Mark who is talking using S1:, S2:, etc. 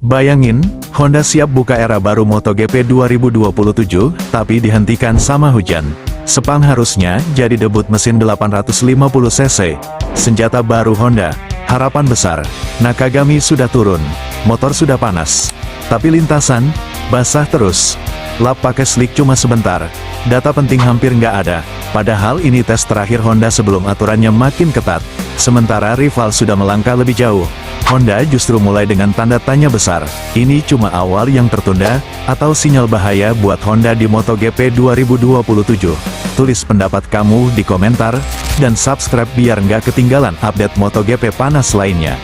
S1: Bayangin, Honda siap buka era baru MotoGP 2027, tapi dihentikan sama hujan. Sepang harusnya jadi debut mesin 850cc. Senjata baru Honda, harapan besar. Nakagami sudah turun, motor sudah panas. Tapi lintasan, basah terus. Lap pakai slick cuma sebentar. Data penting hampir nggak ada. Padahal ini tes terakhir Honda sebelum aturannya makin ketat. Sementara rival sudah melangkah lebih jauh. Honda justru mulai dengan tanda tanya besar. Ini cuma awal yang tertunda, atau sinyal bahaya buat Honda di MotoGP 2027? Tulis pendapat kamu di komentar, dan subscribe biar nggak ketinggalan update MotoGP panas lainnya.